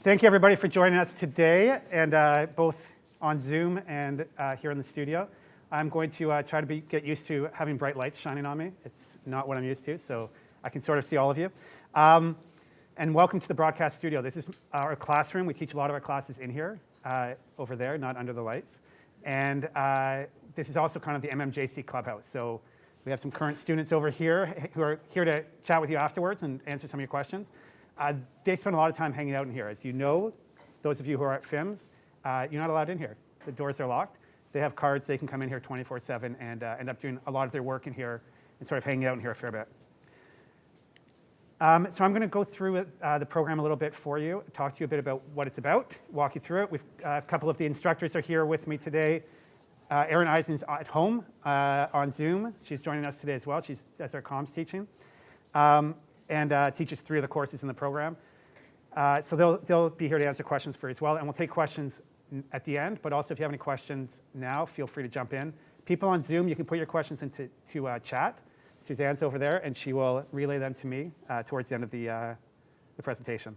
Thank you everybody for joining us today, and both on Zoom and here in the studio. I'm going to try to get used to having bright lights shining on me. It's not what I'm used to, so I can sort of see all of you. And welcome to the broadcast studio. This is our classroom. We teach a lot of our classes in here, over there, not under the lights. And this is also kind of the MMJC clubhouse. So we have some current students over here who are here to chat with you afterwards and answer some of your questions. They spend a lot of time hanging out in here. As you know, those of you who are at FIMS, you're not allowed in here. The doors are locked. They have cards. They can come in here 24/7 and end up doing a lot of their work in here and sort of hanging out in here a fair bit. So I'm going to go through the program a little bit for you, talk to you a bit about what it's about, walk you through it. We've a couple of the instructors are here with me today. Erin Eisen's at home on Zoom. She's joining us today as well. She does our comms teaching. And teaches 3 of the courses in the program. So they'll be here to answer questions for you as well. And we'll take questions at the end, but also if you have any questions now, feel free to jump in. People on Zoom, you can put your questions into chat. Suzanne's over there, and she will relay them to me towards the end of the presentation.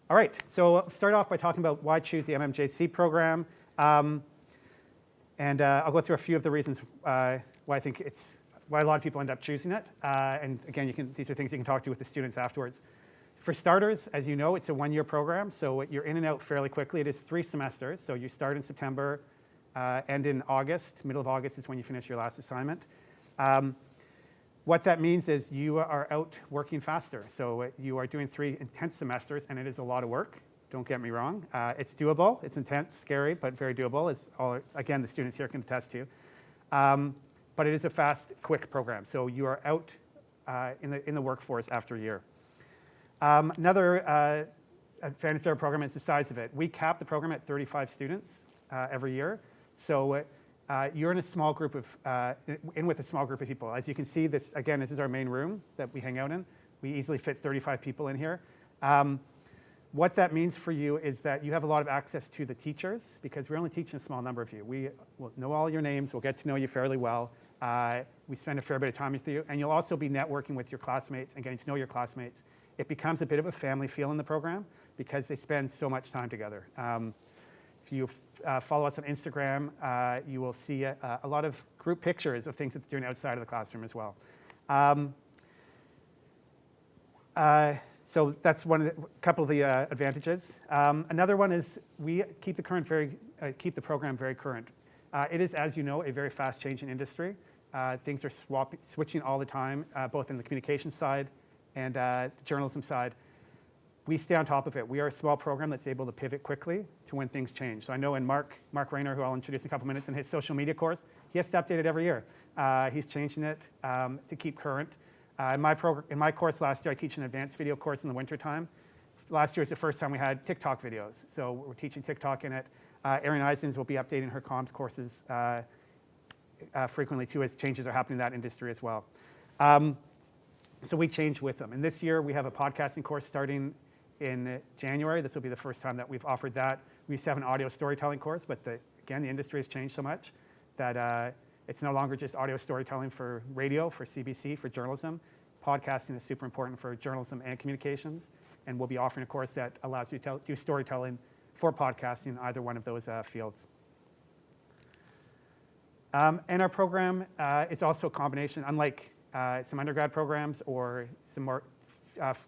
All right, so I'll start off by talking about why choose the MMJC program. And I'll go through a few of the reasons why I think why a lot of people end up choosing it. And again, these are things you can talk to with the students afterwards. For starters, as you know, it's a 1-year program, so you're in and out fairly quickly. It is 3 semesters, so you start in September, end in August. Middle of August is when you finish your last assignment. What that means is you are out working faster. So you are doing 3 intense semesters, and it is a lot of work. Don't get me wrong. It's doable. It's intense, scary, but very doable, as again, the students here can attest to. But it is a fast, quick program. So you are out in the workforce after a year. Another advantage of our program is the size of it. We cap the program at 35 students every year. So you're in a small group with a small group of people. As you can see, this is our main room that we hang out in. We easily fit 35 people in here. What that means for you is that you have a lot of access to the teachers because we're only teaching a small number of you. We will know all your names. We'll get to know you fairly well. We spend a fair bit of time with you, and you'll also be networking with your classmates and getting to know your classmates. It becomes a bit of a family feel in the program because they spend so much time together. If you follow us on Instagram, you will see a lot of group pictures of things that they're doing outside of the classroom as well. So that's a couple of the advantages. Another one is we keep the program very current. It is, as you know, a very fast-changing industry. Things are switching all the time, both in the communication side and the journalism side. We stay on top of it. We are a small program that's able to pivot quickly to when things change. So I know in Mark Rayner, who I'll introduce in a couple minutes, in his social media course, he has to update it every year. He's changing it to keep current. In my course last year, I teach an advanced video course in the wintertime. Last year was the first time we had TikTok videos. So we're teaching TikTok in it. Erin Eisens will be updating her comms courses frequently too, as changes are happening in that industry as well. So we change with them. And this year we have a podcasting course starting in January. This will be the first time that we've offered that. We used to have an audio storytelling course, but again, the industry has changed so much that it's no longer just audio storytelling for radio, for CBC, for journalism. Podcasting is super important for journalism and communications, and we'll be offering a course that allows you to do storytelling for podcasting in either one of those fields. And our program is also a combination, unlike some undergrad programs or some more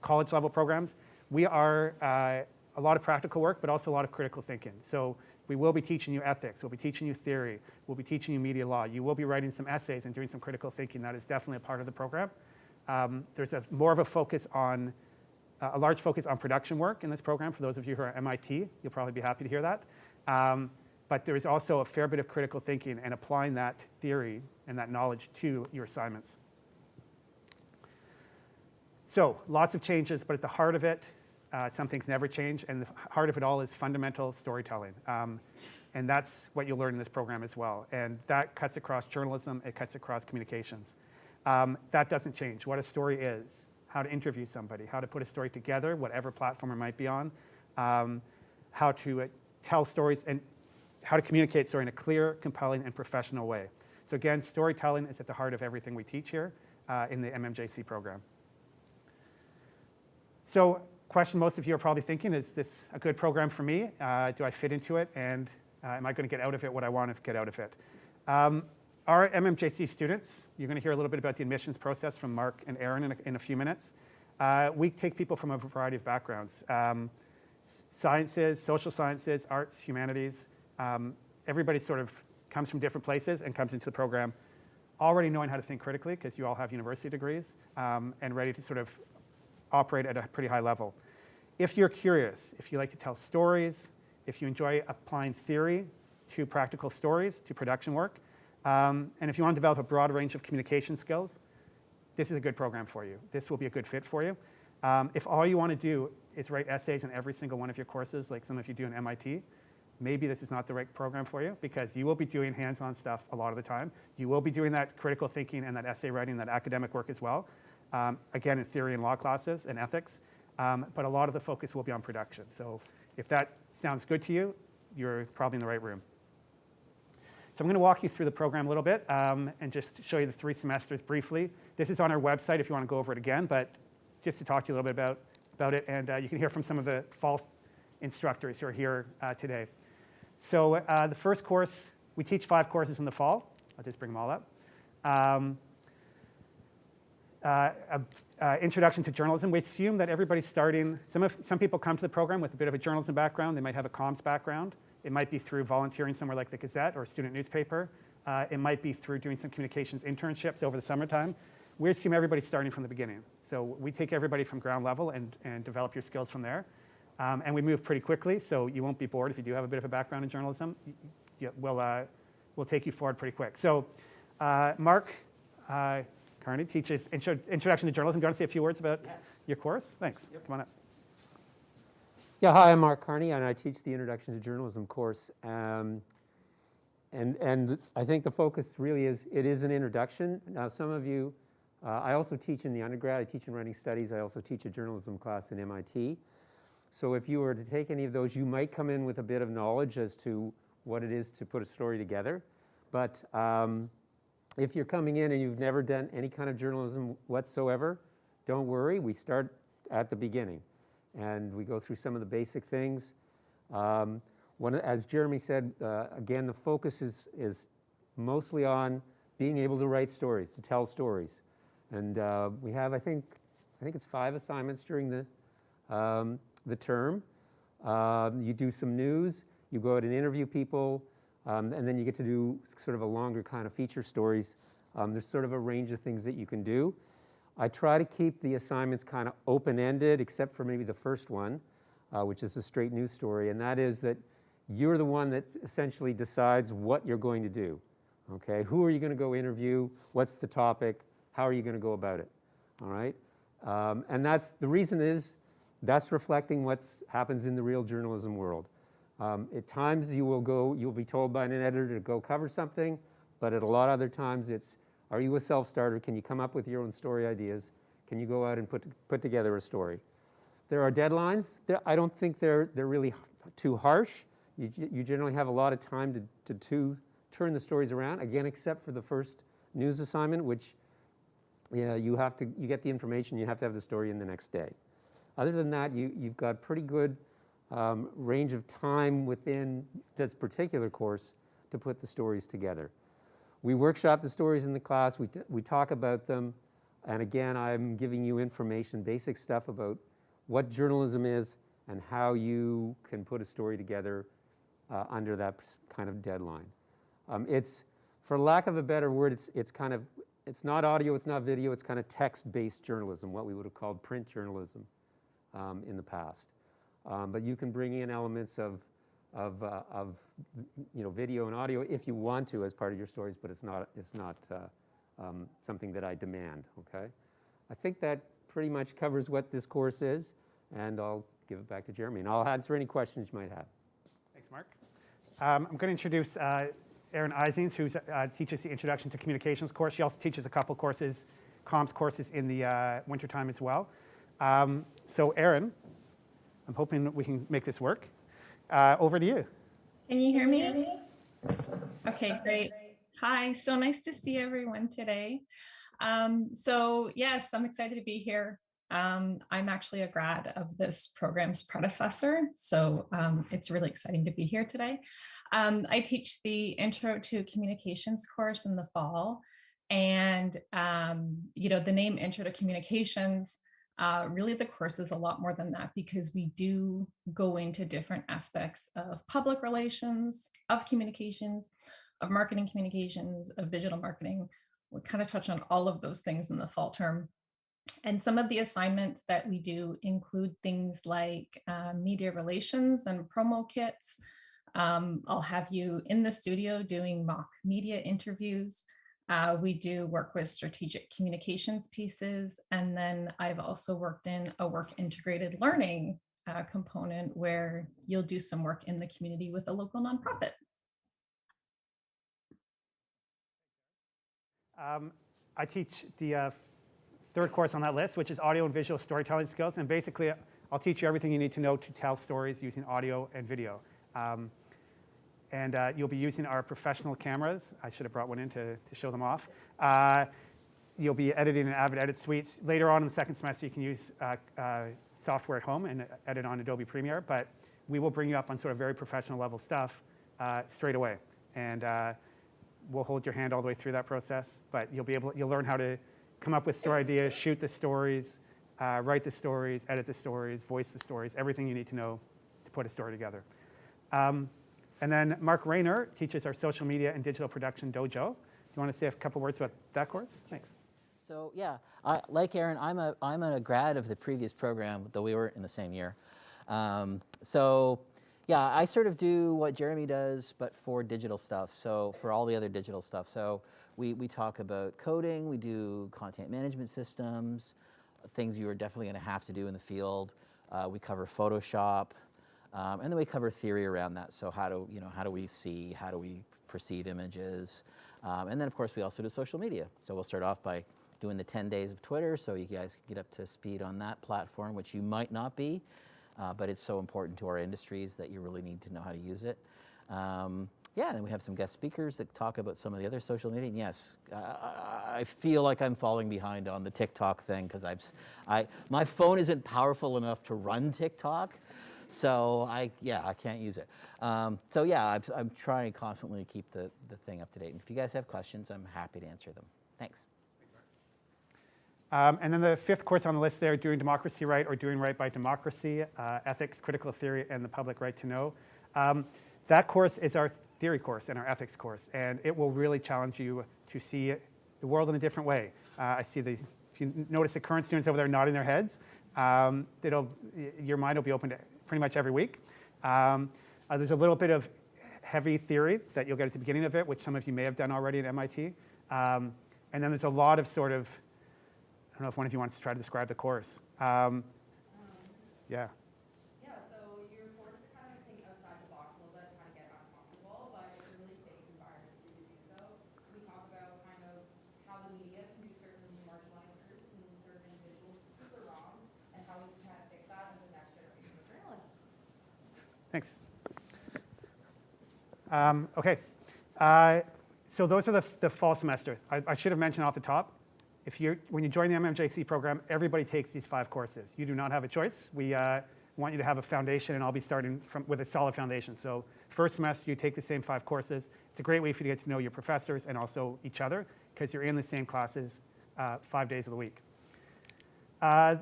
college-level programs. We are a lot of practical work, but also a lot of critical thinking. So we will be teaching you ethics. We'll be teaching you theory. We'll be teaching you media law. You will be writing some essays and doing some critical thinking. That is definitely a part of the program. There's more of a large focus on production work in this program. For those of you who are at MIT, you'll probably be happy to hear that. But there is also a fair bit of critical thinking and applying that theory and that knowledge to your assignments. So lots of changes, but at the heart of it, some things never change, and the heart of it all is fundamental storytelling. And that's what you'll learn in this program as well. And that cuts across journalism, it cuts across communications. That doesn't change. What a story is, how to interview somebody, how to put a story together, whatever platform it might be on, how to tell stories, and how to communicate story in a clear, compelling, and professional way. So again, storytelling is at the heart of everything we teach here in the MMJC program. So question most of you are probably thinking, is this a good program for me? Do I fit into it? And am I going to get out of it what I want to get out of it? Our MMJC students, you're going to hear a little bit about the admissions process from Mark and Aaron in a few minutes. We take people from a variety of backgrounds. Sciences, social sciences, arts, humanities. Everybody sort of comes from different places and comes into the program already knowing how to think critically, because you all have university degrees, and ready to sort of operate at a pretty high level. If you're curious, if you like to tell stories, if you enjoy applying theory to practical stories, to production work, and if you want to develop a broad range of communication skills, this is a good program for you. This will be a good fit for you. If all you want to do is write essays in every single one of your courses, like some of you do in MIT, maybe this is not the right program for you, because you will be doing hands-on stuff a lot of the time. You will be doing that critical thinking and that essay writing, that academic work as well. Again, in theory and law classes and ethics, but a lot of the focus will be on production. So if that sounds good to you, you're probably in the right room. So I'm going to walk you through the program a little bit and just show you the 3 semesters briefly. This is on our website if you want to go over it again, but just to talk to you a little bit about it, and you can hear from some of the fall instructors who are here today. So the first course, we teach 5 courses in the fall. I'll just bring them all up. Introduction to journalism. We assume that everybody's starting, some people come to the program with a bit of a journalism background. They might have a comms background. It might be through volunteering somewhere like the Gazette or a student newspaper. It might be through doing some communications internships over the summertime. We assume everybody's starting from the beginning. So we take everybody from ground level and develop your skills from there. And we move pretty quickly, so you won't be bored if you do have a bit of a background in journalism. We'll take you forward pretty quick. So Mark Carney teaches Introduction to Journalism. Do you want to say a few words about your course? Thanks. Yep. Come on up. Yeah, hi, I'm Mark Carney, and I teach the Introduction to Journalism course. And I think the focus really is, it is an introduction. Now, some of you, I also teach in the undergrad. I teach in writing studies. I also teach a journalism class in MIT. So if you were to take any of those, you might come in with a bit of knowledge as to what it is to put a story together. But if you're coming in and you've never done any kind of journalism whatsoever, don't worry. We start at the beginning, and we go through some of the basic things. As Jeremy said, again, the focus is mostly on being able to write stories, to tell stories. And we have, I think it's 5 assignments during the term. You do some news, you go out and interview people, and then you get to do sort of a longer kind of feature stories. There's sort of a range of things that you can do. I try to keep the assignments kind of open-ended, except for maybe the first one, which is a straight news story, and that is that you're the one that essentially decides what you're going to do. Okay, who are you going to go interview? What's the topic? How are you going to go about it? All right, and the reason is that's reflecting what happens in the real journalism world. At times you'll be told by an editor to go cover something, but at a lot of other times it's, are you a self-starter? Can you come up with your own story ideas? Can you go out and put together a story? There are deadlines. I don't think they're really too harsh. You generally have a lot of time to turn the stories around, again, except for the first news assignment, which you get the information, you have to have the story in the next day. Other than that, you've got pretty good range of time within this particular course to put the stories together. We workshop the stories in the class, we talk about them, and again, I'm giving you information, basic stuff about what journalism is and how you can put a story together under that kind of deadline. It's, for lack of a better word, it's not audio, it's not video, it's kind of text-based journalism, what we would have called print journalism in the past. But you can bring in elements of video and audio if you want to as part of your stories, but it's not something that I demand. Okay, I think that pretty much covers what this course is, and I'll give it back to Jeremy, and I'll answer any questions you might have. Thanks, Mark. I'm going to introduce Erin Isings, who teaches the Introduction to Communications course. She also teaches a couple courses, comms courses in the wintertime as well. So Erin, I'm hoping we can make this work. Over to you. Can you hear me? Okay, great. Hi, so nice to see everyone today. So yes, I'm excited to be here. I'm actually a grad of this program's predecessor, so it's really exciting to be here today. I teach the Intro to Communications course in the fall, and the name Intro to Communications, really the course is a lot more than that because we do go into different aspects of public relations, of communications, of marketing communications, of digital marketing. We'll kind of touch on all of those things in the fall term. And some of the assignments that we do include things like media relations and promo kits. I'll have you in the studio doing mock media interviews. We do work with strategic communications pieces. And then I've also worked in a work integrated learning component where you'll do some work in the community with a local nonprofit. I teach the third course on that list, which is audio and visual storytelling skills. And basically, I'll teach you everything you need to know to tell stories using audio and video. You'll be using our professional cameras. I should have brought one in to show them off. You'll be editing in Avid Edit Suites. Later on in the second semester, you can use software at home and edit on Adobe Premiere. But we will bring you up on sort of very professional level stuff straight away. And we'll hold your hand all the way through that process. But you'll learn how to come up with story ideas, shoot the stories, write the stories, edit the stories, voice the stories, everything you need to know to put a story together. And then Mark Rayner teaches our social media and digital production dojo. Do you want to say a couple words about that course? Thanks. So yeah, like Aaron, I'm a grad of the previous program, though we weren't in the same year. So yeah, I sort of do what Jeremy does, but for digital stuff. So for all the other digital stuff. So we talk about coding, we do content management systems, things you are definitely going to have to do in the field. We cover Photoshop, and then we cover theory around that. So how do we see, how do we perceive images, and then of course we also do social media. So we'll start off by doing the 10 days of Twitter, so you guys can get up to speed on that platform, which you might not be, but it's so important to our industries that you really need to know how to use it. Yeah, and we have some guest speakers that talk about some of the other social media. And yes, I feel like I'm falling behind on the TikTok thing because my phone isn't powerful enough to run TikTok, so I can't use it. So yeah, I'm trying constantly to keep the thing up to date. And if you guys have questions, I'm happy to answer them. Thanks. And then the fifth course on the list there, Doing Democracy Right or Doing Right by Democracy, Ethics, Critical Theory, and the Public Right to Know. That course is our theory course and our ethics course, and it will really challenge you to see the world in a different way. I see if you notice the current students over there nodding their heads, your mind will be open to pretty much every week. There's a little bit of heavy theory that you'll get at the beginning of it, which some of you may have done already at MIT. And then there's a lot of sort of, I don't know if one of you wants to try to describe the course. Yeah. Yeah, so you're forced to kind of think outside the box a little bit, kind of get uncomfortable, but it's a really safe environment for you to do so. We talk about kind of how the media can do certain marginalized groups and certain individuals super wrong, and how we can kind of fix that as the next generation of journalists. Thanks. Okay. So those are the fall semester. I should have mentioned off the top, when you join the MMJC program, everybody takes these 5 courses. You do not have a choice. We want you to have a foundation, and I'll be starting with a solid foundation. So first semester, you take the same 5 courses. It's a great way for you to get to know your professors and also each other, because you're in the same classes 5 days of the week. The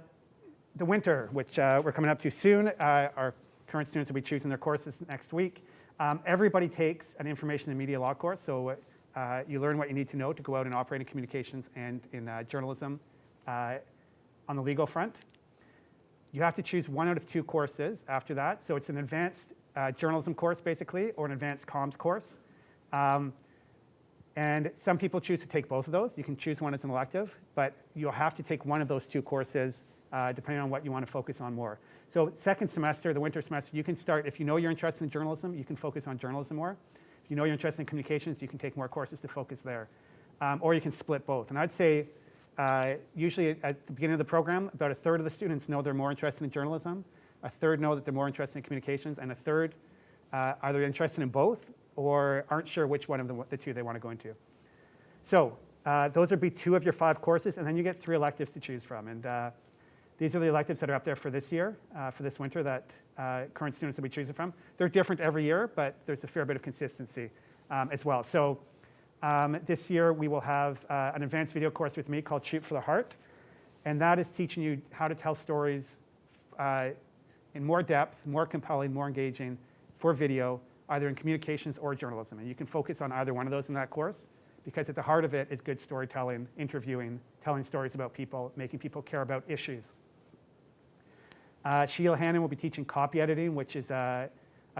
winter, which we're coming up to soon, our current students will be choosing their courses next week. Everybody takes an information and media law course, so you learn what you need to know to go out and operate in communications and in journalism on the legal front. You have to choose 1 out of 2 courses after that. So it's an advanced journalism course, basically, or an advanced comms course. And some people choose to take both of those. You can choose one as an elective, but you'll have to take one of those 2 courses depending on what you want to focus on more. So second semester, the winter semester, you can start, if you know you're interested in journalism, you can focus on journalism more. If you know you're interested in communications, you can take more courses to focus there. Or you can split both. And I'd say usually at the beginning of the program, about 1/3 of the students know they're more interested in journalism, 1/3 know that they're more interested in communications, and 1/3 either interested in both or aren't sure which one of the 2 they want to go into. So those would be 2 of your 5 courses, and then you get 3 electives to choose from. And These are the electives that are up there for this year, for this winter, that current students will be choosing from. They're different every year, but there's a fair bit of consistency as well. So this year we will have an advanced video course with me called Shoot for the Heart. And that is teaching you how to tell stories in more depth, more compelling, more engaging for video, either in communications or journalism. And you can focus on either one of those in that course, because at the heart of it is good storytelling, interviewing, telling stories about people, making people care about issues. Sheila Hannon will be teaching copy editing, which is a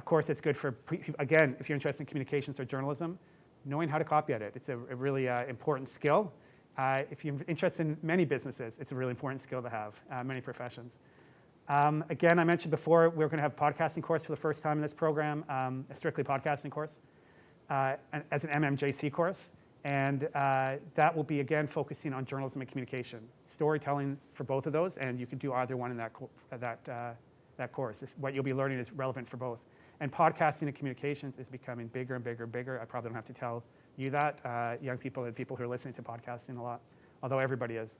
course that's good for, again, if you're interested in communications or journalism, knowing how to copy edit. It's a really important skill. If you're interested in many businesses, it's a really important skill to have, many professions. Again, I mentioned before, we're going to have a podcasting course for the first time in this program, a strictly podcasting course, as an MMJC course. And that will be, again, focusing on journalism and communication, storytelling for both of those, and you can do either one in that course. What you'll be learning is relevant for both. And podcasting and communications is becoming bigger and bigger and bigger. I probably don't have to tell you that, young people and people who are listening to podcasting a lot, although everybody is.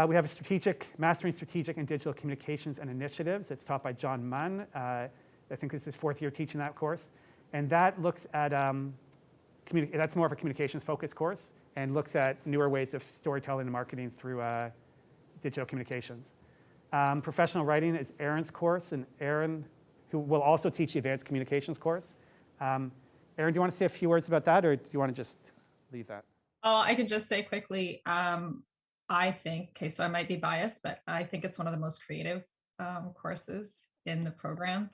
We have a Mastering Strategic and Digital Communications and Initiatives. It's taught by John Munn. I think this is his 4th year teaching that course. And that looks at, that's more of a communications-focused course and looks at newer ways of storytelling and marketing through digital communications. Professional Writing is Aaron's course, and Aaron, who will also teach the Advanced Communications course. Aaron, do you want to say a few words about that, or do you want to just leave that? Oh, I can just say quickly, I think, okay, so I might be biased, but I think it's one of the most creative courses in the program.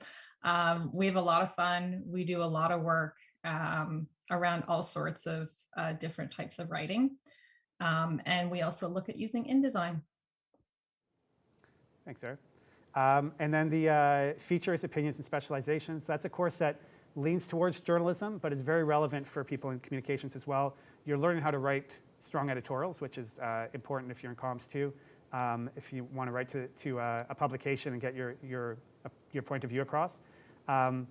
We have a lot of fun. We do a lot of work around all sorts of different types of writing. And we also look at using InDesign. Thanks, Aaron. And then the Features, Opinions, and Specializations. That's a course that leans towards journalism, but is very relevant for people in communications as well. You're learning how to write strong editorials, which is important if you're in comms too. If you want to write to a publication and get your point of view across. And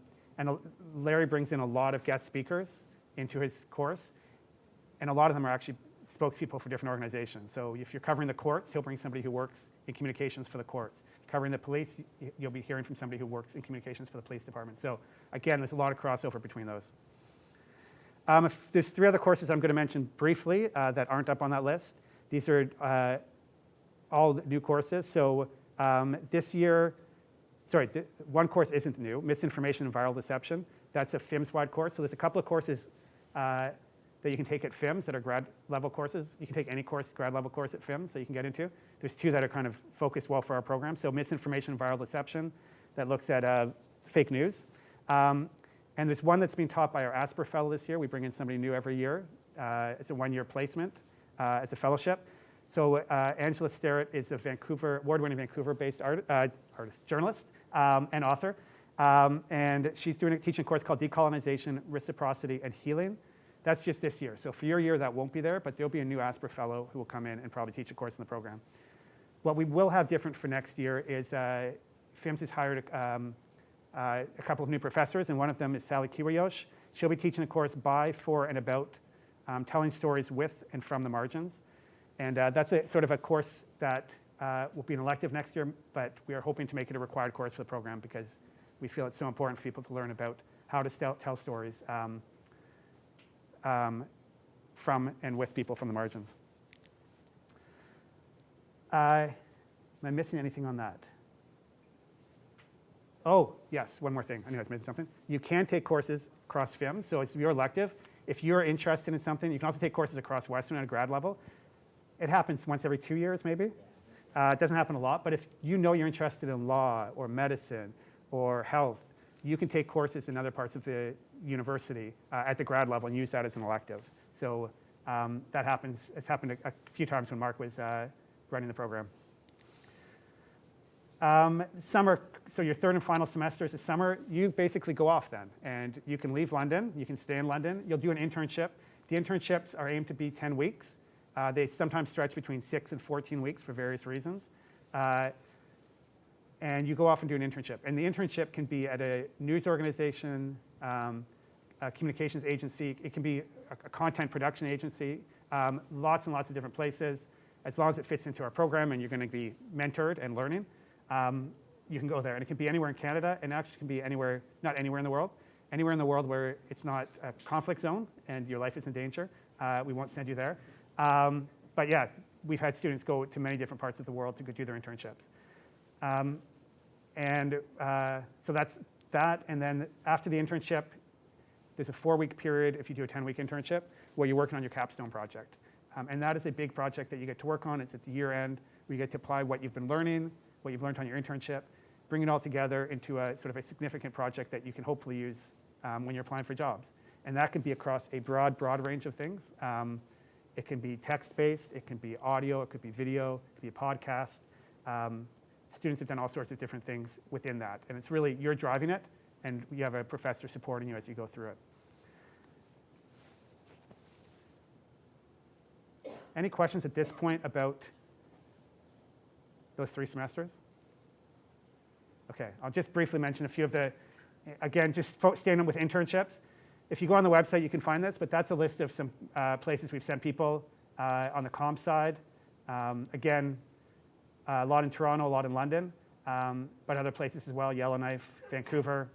Larry brings in a lot of guest speakers into his course, and a lot of them are actually spokespeople for different organizations. So if you're covering the courts, he'll bring somebody who works in communications for the courts. Covering the police, you'll be hearing from somebody who works in communications for the police department. So again, there's a lot of crossover between those. There's 3 other courses I'm going to mention briefly that aren't up on that list. These are all new courses. So this year, one course isn't new, Misinformation and Viral Deception. That's a FIMS-wide course. So there's a couple of courses that you can take at FIMS that are grad level courses. You can take any course, grad level course at FIMS that you can get into. There's 2 that are kind of focused well for our program. So Misinformation and Viral Deception, that looks at fake news. And there's one that's being taught by our Asper Fellow this year. We bring in somebody new every year. It's a 1-year placement as a fellowship. So Angela Sterrett is a award-winning Vancouver-based journalist and author. And she's teaching a course called Decolonization, Reciprocity, and Healing. That's just this year. So for your year, that won't be there, but there'll be a new Asper Fellow who will come in and probably teach a course in the program. What we will have different for next year is FIMS has hired a couple of new professors, and one of them is Sally Kiwayosh. She'll be teaching a course by, for, and about telling stories with and from the margins. And that's sort of a course that will be an elective next year, but we are hoping to make it a required course for the program because we feel it's so important for people to learn about how to tell stories from and with people from the margins. Am I missing anything on that? Oh, yes, one more thing. I knew I was missing something. You can take courses across FIMS, so it's your elective. If you're interested in something, you can also take courses across Western at a grad level. It happens once every 2 years, maybe. It doesn't happen a lot, but if you know you're interested in law or medicine or health, you can take courses in other parts of the university at the grad level and use that as an elective. So that happens. It's happened a few times when Mark was running the program. Summer, so your 3rd and final semester is the summer. You basically go off then, and you can leave London. You can stay in London. You'll do an internship. The internships are aimed to be 10 weeks. They sometimes stretch between 6 and 14 weeks for various reasons. And you go off and do an internship. And the internship can be at a news organization, a communications agency. It can be a content production agency, lots and lots of different places. as long as it fits into our program and you're going to be mentored and learning, you can go there. And it can be anywhere in Canada, and actually can be anywhere, not anywhere in the world, anywhere in the world where it's not a conflict zone and your life is in danger. We won't send you there. But yeah, we've had students go to many different parts of the world to go do their internships. So that's that. And then after the internship, there's a 4-week period if you do a 10-week internship where you're working on your capstone project. And that is a big project that you get to work on. It's at the year end where you get to apply what you've been learning, what you've learned on your internship, bring it all together into a sort of a significant project that you can hopefully use when you're applying for jobs. And that can be across a broad range of things. It can be text-based, it can be audio, it could be video, it could be a podcast. Students have done all sorts of different things within that. And it's really, you're driving it, and you have a professor supporting you as you go through it. Any questions at this point about those 3 semesters? Okay, I'll just briefly mention a few of the, again, just staying with internships. If you go on the website, you can find this, but that's a list of some places we've sent people on the comm side. Again, a lot in Toronto, a lot in London, but other places as well, Yellowknife, Vancouver.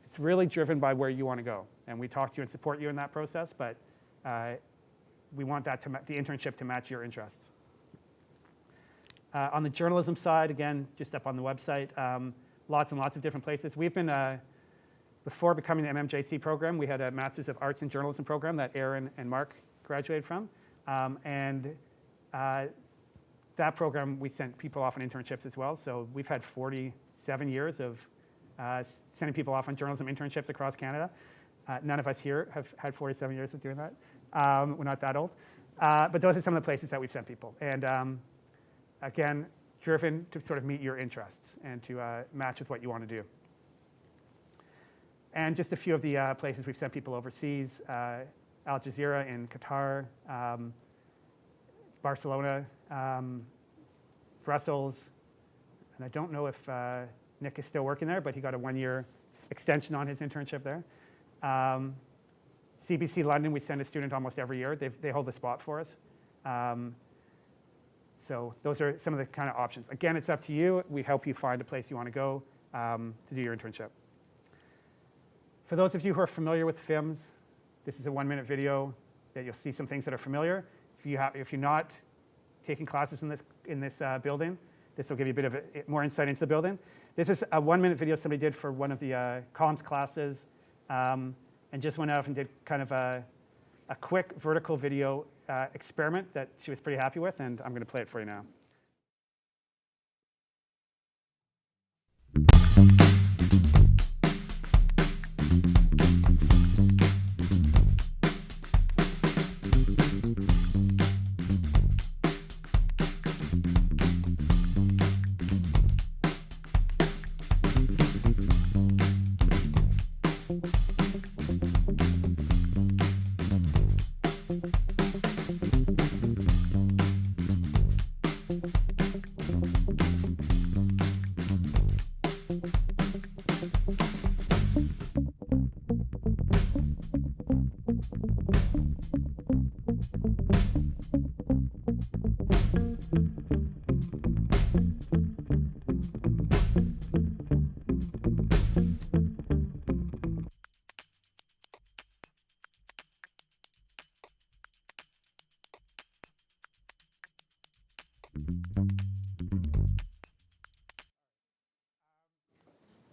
It's really driven by where you want to go. And we talk to you and support you in that process, but we want that the internship to match your interests. On the journalism side, again, just up on the website, lots and lots of different places. We've been, before becoming the MMJC program, we had a Masters of Arts in Journalism program that Aaron and Mark graduated from. That program, we sent people off on internships as well. So we've had 47 years of sending people off on journalism internships across Canada. None of us here have had 47 years of doing that. We're not that old. But those are some of the places that we've sent people. And again, driven to sort of meet your interests and to match with what you want to do. And just a few of the places we've sent people overseas. Al Jazeera in Qatar, Barcelona, Brussels, and I don't know if Nick is still working there, but he got a 1-year extension on his internship there. CBC London, we send a student almost every year. They hold the spot for us. So those are some of the kind of options. Again, it's up to you. We help you find a place you want to go to do your internship. For those of you who are familiar with FIMS, this is a 1-minute video that you'll see some things that are familiar. If you're not taking classes in this building, this will give you a bit of more insight into the building. This is a 1-minute video somebody did for one of the comms classes, and just went out and did kind of a quick vertical video experiment that she was pretty happy with, and I'm going to play it for you now.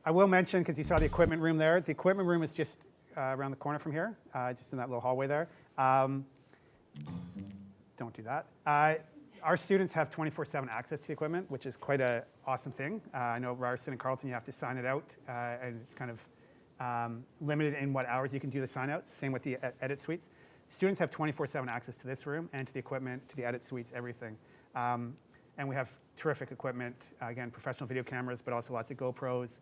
I will mention, because you saw the equipment room there, the equipment room is just around the corner from here, just in that little hallway there. Don't do that. Our students have 24/7 access to the equipment, which is quite an awesome thing. I know Ryerson and Carleton, you have to sign it out, and it's kind of limited in what hours you can do the sign outs. Same with the edit suites. Students have 24/7 access to this room and to the equipment, to the edit suites, everything. And we have terrific equipment, again, professional video cameras, but also lots of GoPros,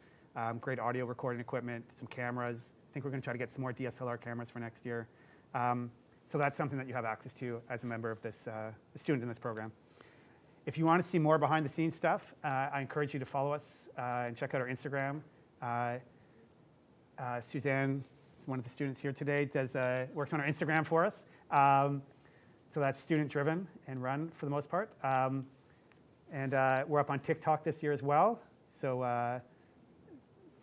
great audio recording equipment, some cameras. I think we're going to try to get some more DSLR cameras for next year. So that's something that you have access to as a member of this student in this program. If you want to see more behind the scenes stuff, I encourage you to follow us and check out our Instagram. Suzanne is one of the students here today, works on our Instagram for us. So that's student-driven and run for the most part. And we're up on TikTok this year as well. So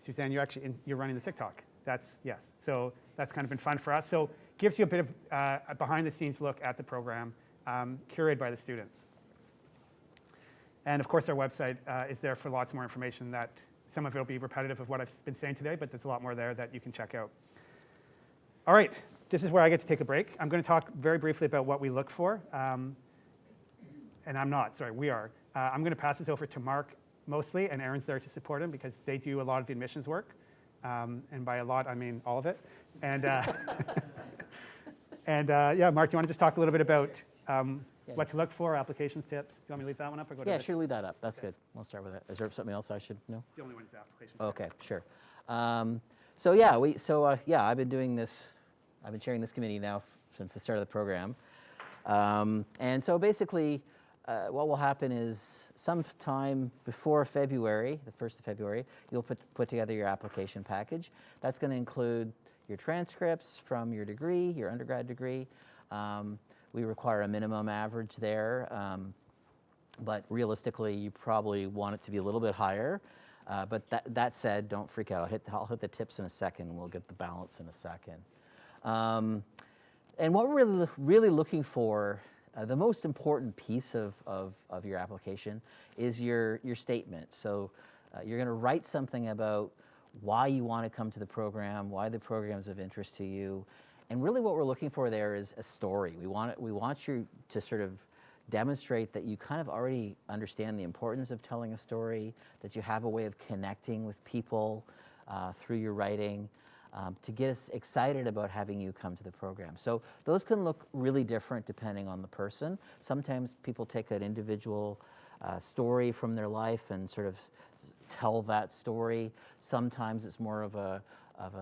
Suzanne, you're running the TikTok. Yes. So that's kind of been fun for us. So gives you a bit of a behind-the-scenes look at the program, curated by the students. And of course, our website is there for lots more information. That some of it will be repetitive of what I've been saying today, but there's a lot more there that you can check out. All right, this is where I get to take a break. I'm going to talk very briefly about what we look for. And we are. I'm going to pass this over to Mark mostly, and Aaron's there to support him because they do a lot of the admissions work. And by a lot, I mean all of it. And, yeah, Mark, do you want to just talk a little bit about what to look for, applications, tips? Do you want me to leave that one up or go to Yeah, it? sure, leave that up. That's good. We'll start with that. Is there something else I should know? The only one is applications. Okay, sure. So I've been doing this. I've been chairing this committee now since the start of the program. And so basically, what will happen is sometime before February, the 1st of February, you'll put together your application package. That's going to include your transcripts from your degree, your undergrad degree. We require a minimum average there, but realistically, you probably want it to be a little bit higher. But that said, don't freak out. I'll hit the tips in a second, and we'll get the balance in a second. And what we're really looking for, the most important piece of your application is your statement. So you're going to write something about why you want to come to the program, why the program is of interest to you. And really what we're looking for there is a story. We want you to sort of demonstrate that you kind of already understand the importance of telling a story, that you have a way of connecting with people through your writing, to get us excited about having you come to the program. So those can look really different depending on the person. Sometimes people take an individual story from their life and sort of tell that story. Sometimes it's more of a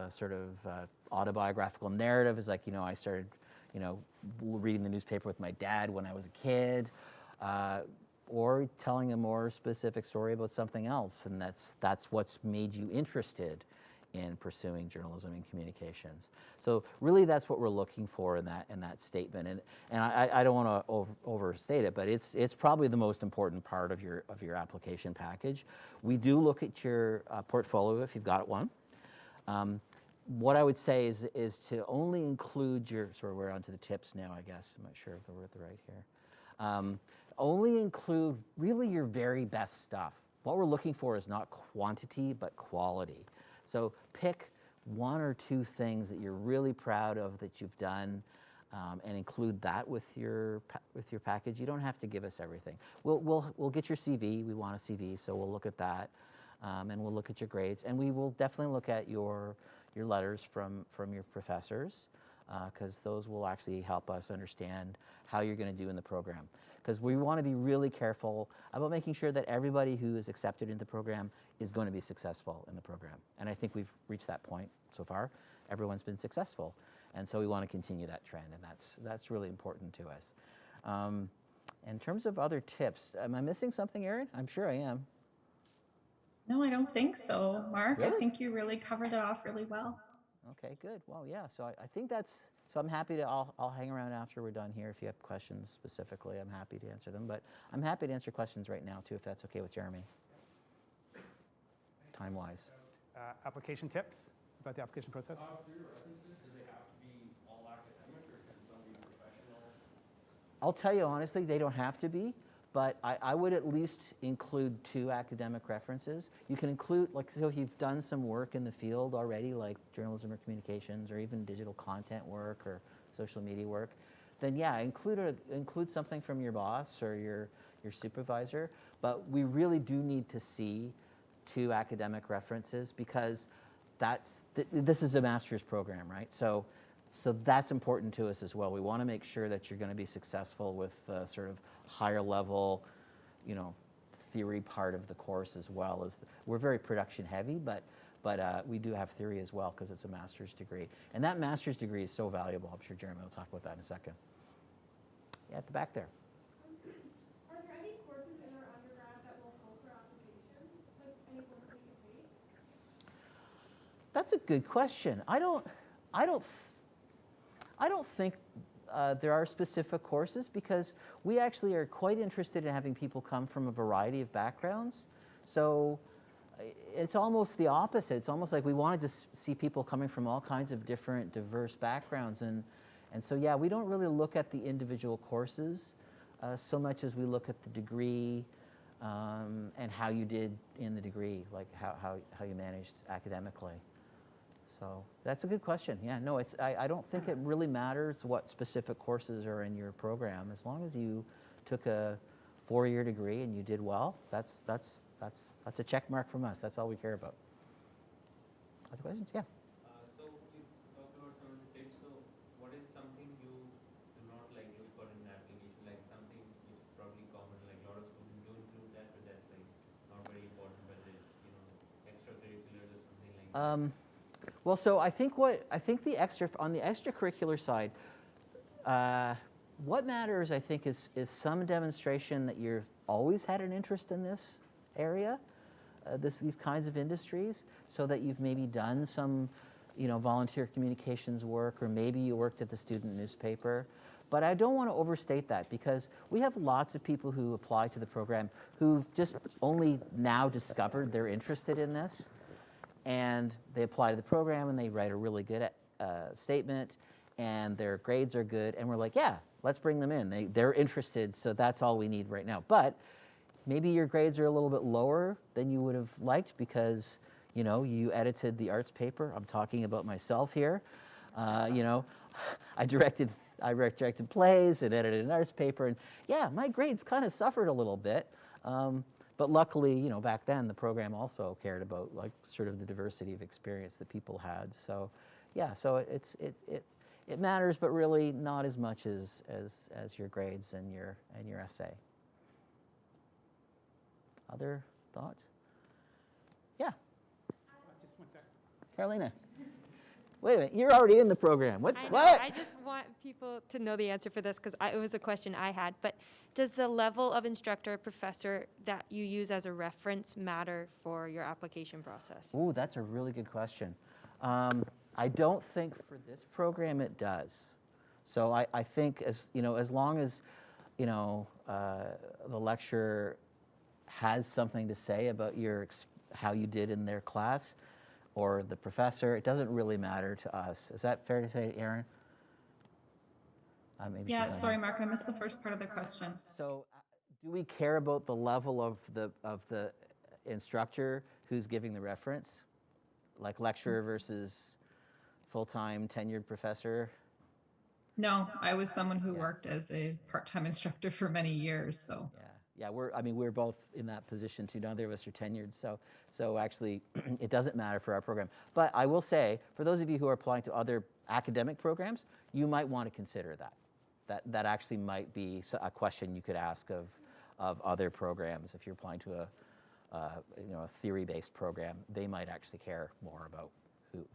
sort of autobiographical narrative. It's like, I started, reading the newspaper with my dad when I was a kid, or telling a more specific story about something else, and that's what's made you interested in pursuing journalism and communications. So really that's what we're looking for in that statement. And I don't want to overstate it, but it's probably the most important part of your application package. We do look at your portfolio if you've got one. What I would say is to only include we're onto the tips now, I guess. I'm not sure if we're at the right here. Only include really your very best stuff. What we're looking for is not quantity, but quality. So pick one or two things that you're really proud of that you've done, and include that with your package. You don't have to give us everything. We'll get your CV. We want a CV, so we'll look at that, and we'll look at your grades, and we will definitely look at your letters from your professors, because those will actually help us understand how you're going to do in the program. Because we want to be really careful about making sure that everybody who is accepted into the program is going to be successful in the program. And I think we've reached that point so far. Everyone's been successful. And so we want to continue that trend, and that's really important to us. In terms of other tips, am I missing something, Erin? I'm sure I am. No, I don't think so, Mark. Really? I think you really covered it off really well. Okay, good. Well, yeah, so I think so I'm happy to, I'll hang around after we're done here. If you have questions specifically, I'm happy to answer them. But I'm happy to answer questions right now, too, if that's okay with Jeremy, time-wise. Application tips about the application process? For your references, do they have to be all academic, or can some be professional? I'll tell you honestly, they don't have to be, but I would at least include 2 academic references. You can include, so if you've done some work in the field already, like journalism or communications, or even digital content work or social media work, then yeah, include something from your boss or your supervisor. But we really do need to see 2 academic references, because this is a master's program, right? So that's important to us as well. We want to make sure that you're going to be successful with sort of higher level, theory part of the course as well. We're very production heavy, but we do have theory as well, because it's a master's degree. And that master's degree is so valuable. I'm sure Jeremy will talk about that in a second. Yeah, at the back there. Are there any courses in our undergrad that will help our application? Like any courses we can take? That's a good question. I don't think there are specific courses because we actually are quite interested in having people come from a variety of backgrounds. So it's almost the opposite. It's almost like we wanted to see people coming from all kinds of different, diverse backgrounds. And so, yeah, we don't really look at the individual courses so much as we look at the degree and how you did in the degree, like how you managed academically. So that's a good question. Yeah, no, I don't think it really matters what specific courses are in your program. As long as you took a 4-year degree and you did well, that's a check mark from us. That's all we care about. Other questions? Yeah. So you talked about some of the tips. So what is something you do not like look for in an application? Like something which is probably common, like a lot of students do include that, but that's like not very important, but it's, you know, extracurriculars or something like that. Well, so I think on the extracurricular side, what matters, I think, is some demonstration that you've always had an interest in this area, these kinds of industries, so that you've maybe done some, volunteer communications work, or maybe you worked at the student newspaper. But I don't want to overstate that because we have lots of people who apply to the program who've just only now discovered they're interested in this. And they apply to the program and they write a really good statement and their grades are good. And we're like, yeah, let's bring them in. They're interested, so that's all we need right now. But maybe your grades are a little bit lower than you would have liked because, you edited the arts paper. I'm talking about myself here. I directed plays and edited an arts paper. And yeah, my grades kind of suffered a little bit. But luckily, back then the program also cared about like sort of the diversity of experience that people had. So, yeah, so it matters, but really not as much as your grades and your essay. Other thoughts? Yeah. Just one second. Carolina. Wait a minute, you're already in the program. What? I know, What? I just want people to know the answer for this because it was a question I had. But does the level of instructor or professor that you use as a reference matter for your application process? Ooh, that's a really good question. I don't think for this program it does. So I think as long as the lecturer has something to say about how you did in their class, or the professor, it doesn't really matter to us. Is that fair to say, Erin? Maybe Yeah, she's not sorry, here. Mark, I missed the first part of the question. So, do we care about the level of the instructor who's giving the reference, like lecturer versus full-time tenured professor? No, I was someone who worked as a part-time instructor for many years, so. Yeah, we're both in that position too. Neither of us are tenured, so actually, it doesn't matter for our program. But I will say, for those of you who are applying to other academic programs, you might want to consider that. That actually might be a question you could ask of other programs. If you're applying to a theory-based program, they might actually care more about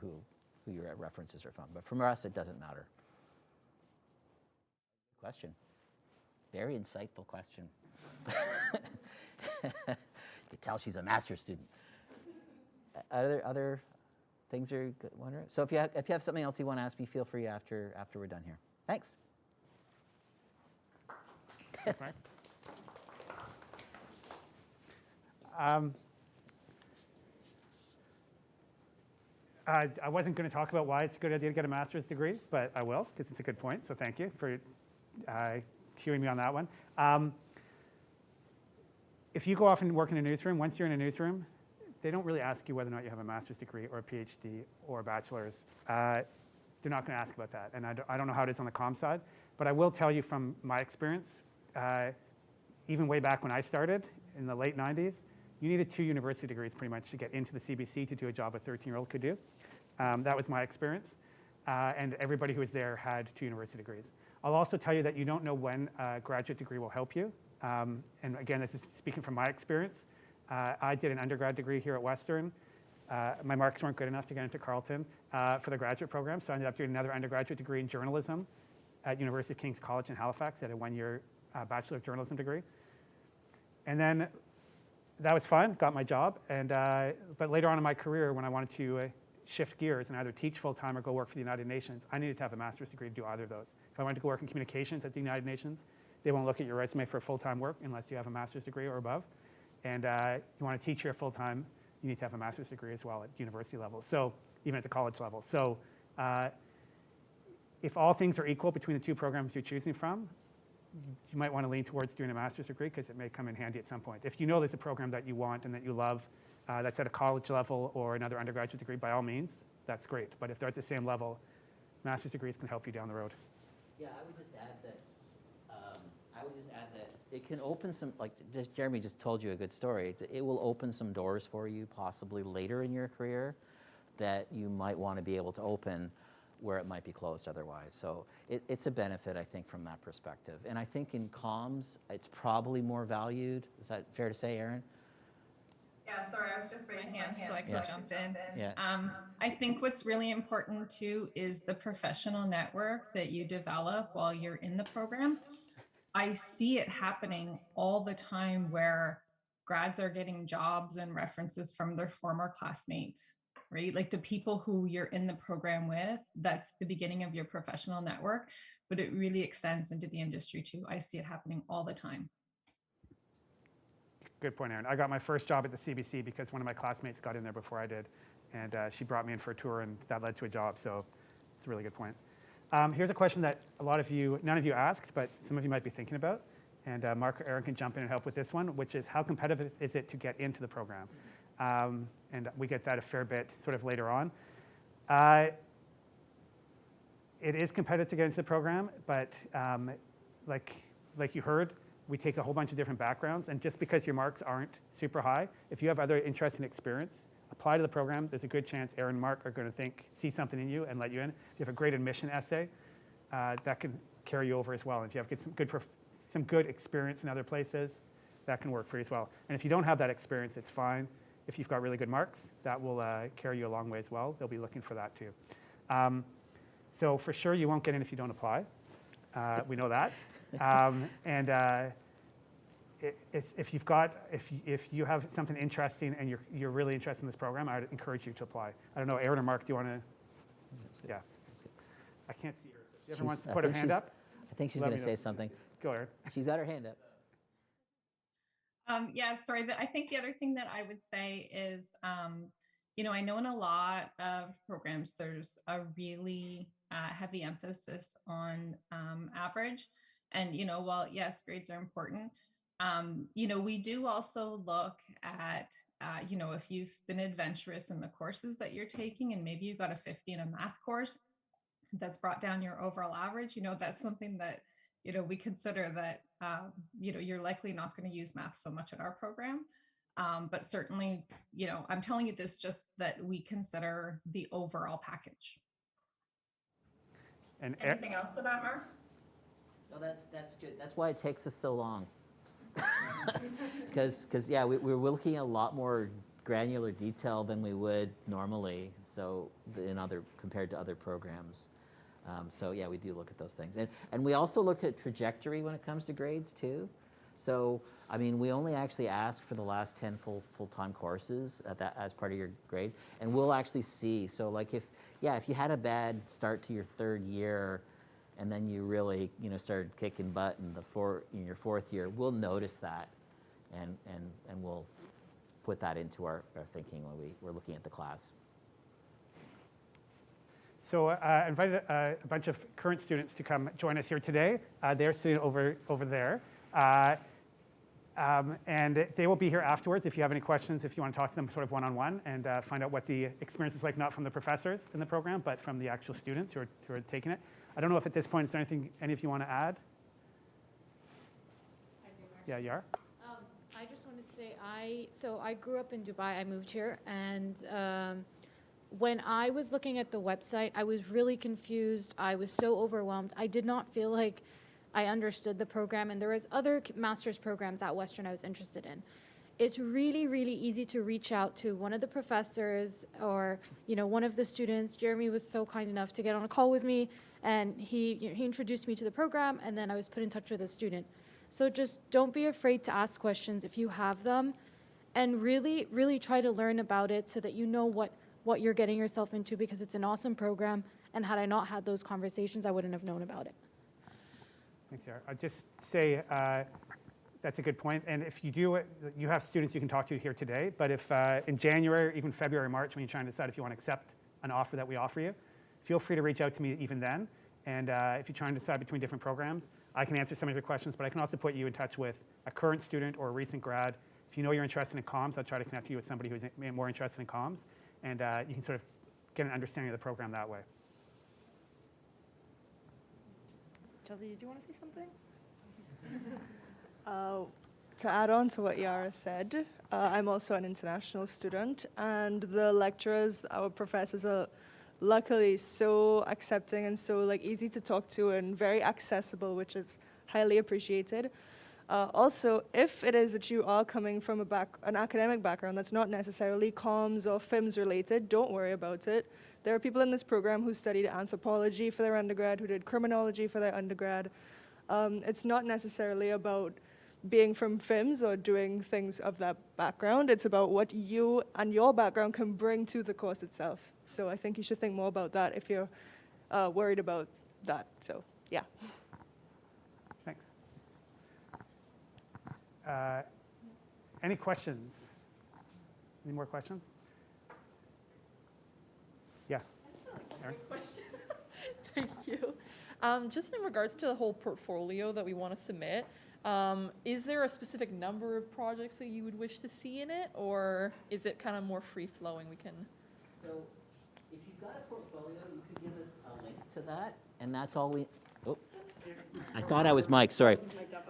who your references are from. But from us, it doesn't matter. Question. Very insightful question. You can tell she's a master's student. Other things you're wondering? So if you have something else you want to ask me, feel free after we're done here. Thanks. That's fine. I wasn't going to talk about why it's a good idea to get a master's degree, but I will because it's a good point. So thank you for cueing me on that one. If you go off and work in a newsroom, once you're in a newsroom, they don't really ask you whether or not you have a master's degree or a PhD or a bachelor's. They're not going to ask about that. And I don't know how it is on the comm side, but I will tell you from my experience, even way back when I started in the late 90s, you needed 2 university degrees pretty much to get into the CBC to do a job a 13-year-old could do. That was my experience. And everybody who was there had 2 university degrees. I'll also tell you that you don't know when a graduate degree will help you. And again, this is speaking from my experience. I did an undergrad degree here at Western. My marks weren't good enough to get into Carleton for the graduate program, so I ended up doing another undergraduate degree in journalism at University of King's College in Halifax. I had a 1-year Bachelor of Journalism degree. And then that was fun, got my job. And but later on in my career, when I wanted to shift gears and either teach full-time or go work for the United Nations, I needed to have a master's degree to do either of those. If I wanted to go work in communications at the United Nations, they won't look at your resume for full-time work unless you have a master's degree or above. And you want to teach here full-time, you need to have a master's degree as well at university level, so even at the college level. So if all things are equal between the two programs you're choosing from, you might want to lean towards doing a master's degree because it may come in handy at some point. If you know there's a program that you want and that you love that's at a college level or another undergraduate degree, by all means, that's great. But if they're at the same level, master's degrees can help you down the road. Yeah, I would just add that it can open some, like Jeremy just told you a good story. It will open some doors for you possibly later in your career that you might want to be able to open where it might be closed otherwise. So it's a benefit, I think, from that perspective. And I think in comms, it's probably more valued. Is that fair to say, Erin? Yeah, sorry, I was just raising my hand so I could jump in. Yeah. I think what's really important too is the professional network that you develop while you're in the program. I see it happening all the time where grads are getting jobs and references from their former classmates, right? Like the people who you're in the program with, that's the beginning of your professional network, but it really extends into the industry too. I see it happening all the time. Good point, Erin. I got my first job at the CBC because one of my classmates got in there before I did, and she brought me in for a tour, and that led to a job, so it's a really good point. Here's a question that none of you asked, but some of you might be thinking about, and Mark or Erin can jump in and help with this one, which is how competitive is it to get into the program? And we get that a fair bit sort of later on. It is competitive to get into the program, but like you heard, we take a whole bunch of different backgrounds, and just because your marks aren't super high, if you have other interesting experience, apply to the program. There's a good chance Erin and Mark are going to see something in you and let you in. If you have a great admission essay, that can carry you over as well. And if you have some good experience in other places, that can work for you as well. And if you don't have that experience, it's fine. If you've got really good marks, that will carry you a long way as well. They'll be looking for that too. So for sure, you won't get in if you don't apply. We know that. If you have something interesting and you're really interested in this program, I would encourage you to apply. I don't know, Erin or Mark, do you want to? Yeah. I can't see her. If you ever wants to put her hand up? I think she's going to say something. Go, Erin. She's got her hand up. Yeah, sorry. I think the other thing that I would say is, I know in a lot of programs, there's a really heavy emphasis on average. And, while yes, grades are important, we do also look at, if you've been adventurous in the courses that you're taking, and maybe you've got a 50 in a math course that's brought down your overall average, that's something that, we consider that, you're likely not going to use math so much in our program. But certainly, I'm telling you this just that we consider the overall package. And anything else to that, Mark? No, that's good. That's why it takes us so long. Because yeah, we're looking at a lot more granular detail than we would normally. So compared to other programs. So yeah, we do look at those things, and we also look at trajectory when it comes to grades too. So I mean, we only actually ask for the last 10 full-time courses as part of your grade, and we'll actually see. So like if you had a bad start to your third year, and then you really started kicking butt in your fourth year, we'll notice that, and we'll put that into our thinking when we're looking at the class. So I invited a bunch of current students to come join us here today. They're sitting over there. And they will be here afterwards if you have any questions, if you want to talk to them sort of one-on-one and find out what the experience is like, not from the professors in the program, but from the actual students who are taking it. I don't know if at this point, is there anything any of you want to add? Yeah, Yar? I just wanted to say, I grew up in Dubai. I moved here, and when I was looking at the website, I was really confused. I was so overwhelmed. I did not feel like I understood the program, and there was other master's programs at Western I was interested in. It's really, really easy to reach out to one of the professors or, one of the students. Jeremy was so kind enough to get on a call with me, and he introduced me to the program, and then I was put in touch with a student. So just don't be afraid to ask questions if you have them, and really, really try to learn about it so that you know what what you're getting yourself into, because it's an awesome program. And had I not had those conversations, I wouldn't have known about it. Thanks, Sarah. I'll just say that's a good point. And if you do, you have students you can talk to here today. But if in January, or even February, March, when you're trying to decide if you want to accept an offer that we offer you, feel free to reach out to me even then. And if you're trying to decide between different programs, I can answer some of your questions, but I can also put you in touch with a current student or a recent grad. If you know you're interested in comms, I'll try to connect you with somebody who's more interested in comms. And you can sort of get an understanding of the program that way. Chelsea, did you want to say something? To add on to what Yara said, I'm also an international student, and the lecturers, our professors, are luckily so accepting and so easy to talk to and very accessible, which is highly appreciated. Also, if it is that you are coming from an academic background that's not necessarily comms or FIMS related, don't worry about it. There are people in this program who studied anthropology for their undergrad, who did criminology for their undergrad. It's not necessarily about being from FIMS or doing things of that background. It's about what you and your background can bring to the course itself. So I think you should think more about that if you're worried about that. So, yeah. Thanks. Any questions? Any more questions? Yeah. Erin? Question. Thank you. Just in regards to the whole portfolio that we want to submit, is there a specific number of projects that you would wish to see in it, or is it kind of more free-flowing? We can. So if you've got a portfolio, you could give us a link to that, and that's all we. Oh, I thought I was Mike. Sorry.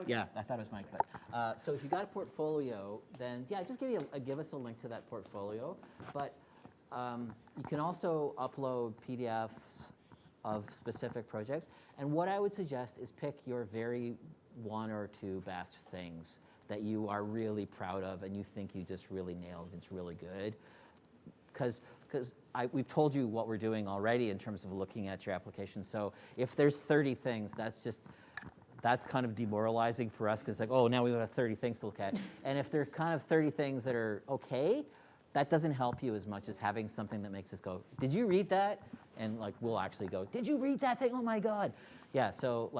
Yeah, I thought it was Mike. But so if you've got a portfolio, then yeah, just give us a link to that portfolio. But you can also upload PDFs of specific projects. And what I would suggest is pick your very one or two best things that you are really proud of and you think you just really nailed. It's really good. Because we've told you what we're doing already in terms of looking at your application. So if there's 30 things, that's kind of demoralizing for us, because oh, now we have 30 things to look at. And if there are kind of 30 things that are okay, that doesn't help you as much as having something that makes us go, did you read that? And we'll actually go, did you read that thing? Oh my God. Yeah, so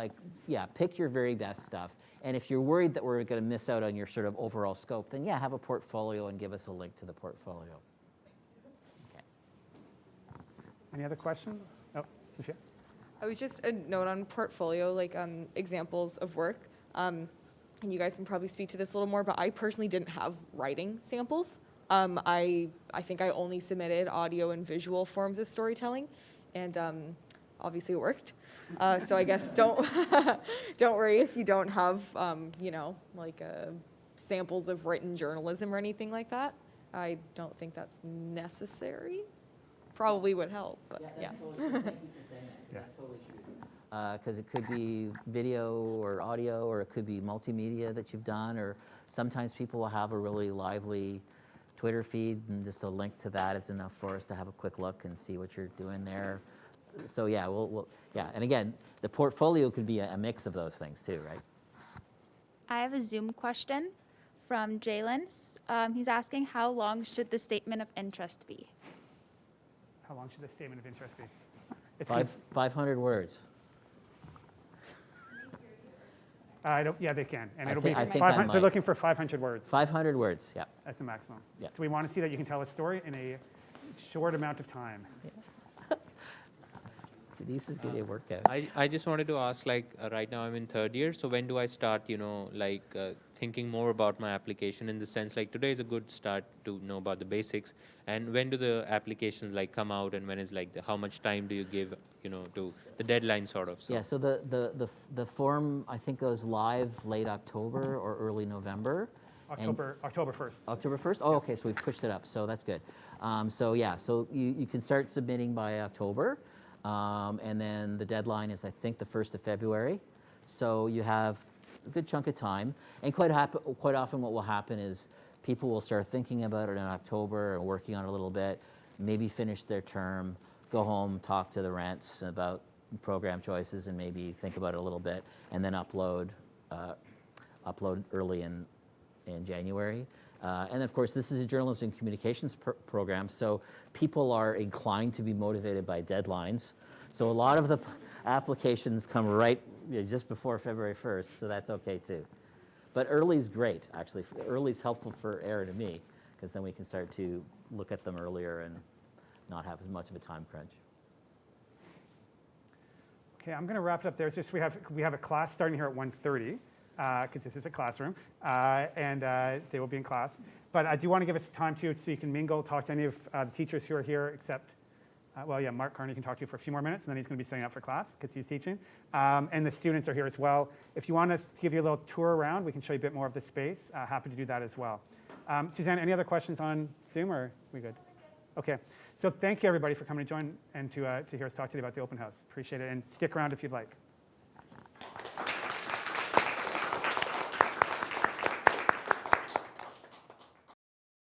pick your very best stuff. And if you're worried that we're going to miss out on your sort of overall scope, then yeah, have a portfolio and give us a link to the portfolio. Okay. Any other questions? Oh, Sophia? I was just a note on portfolio, examples of work. And you guys can probably speak to this a little more, but I personally didn't have writing samples. I think I only submitted audio and visual forms of storytelling, and obviously it worked. So I guess don't worry if you don't have samples of written journalism or anything like that. I don't think that's necessary. Probably would help, but yeah. Totally, thank you for saying that. Yeah. That's totally true. Because it could be video or audio, or it could be multimedia that you've done, or sometimes people will have a really lively Twitter feed, and just a link to that is enough for us to have a quick look and see what you're doing there. So yeah, and again, the portfolio could be a mix of those things too, right? I have a Zoom question from Jalen. He's asking, how long should the statement of interest be? How long should the statement of interest be? It's 500 words. Yeah, they can. And I it'll think- be I think 500. I They're might. looking for 500 words. 500 words, yeah. That's the maximum. Yeah. So we want to see that you can tell a story in a short amount of time. Denise is getting a workout. I just wanted to ask, right now I'm in third year, so when do I start, thinking more about my application, in the sense, today is a good start to know about the basics, and when do the applications come out, and when is how much time do you give, to the deadline sort of? So. Yeah, so the form I think goes live late October or early November. October 1st. October 1st? Oh, okay, so we've pushed it up, so that's good. So you can start submitting by October. And then the deadline is, I think, the 1st of February. So you have a good chunk of time. And quite often what will happen is people will start thinking about it in October and working on it a little bit, maybe finish their term, go home, talk to the rents about program choices, and maybe think about it a little bit, and then upload early in January. And of course, this is a journalism and communications program, so people are inclined to be motivated by deadlines. So a lot of the applications come right just before February 1st, so that's okay too. But early is great, actually. Early is helpful for Aaron and me, because then we can start to look at them earlier and not have as much of a time crunch. Okay, I'm going to wrap it up there. It's just we have a class starting here at 1:30, because this is a classroom, and they will be in class. But I do want to give us time so you can mingle, talk to any of the teachers who are here, except, well, yeah, Mark Carney can talk to you for a few more minutes, and then he's going to be setting up for class because he's teaching. And the students are here as well. If you want us to give you a little tour around, we can show you a bit more of the space. Happy to do that as well. Suzanne, any other questions on Zoom, or are we good? Okay, so thank you everybody for coming to join and to hear us talk today about the open house. Appreciate it, and stick around if you'd like.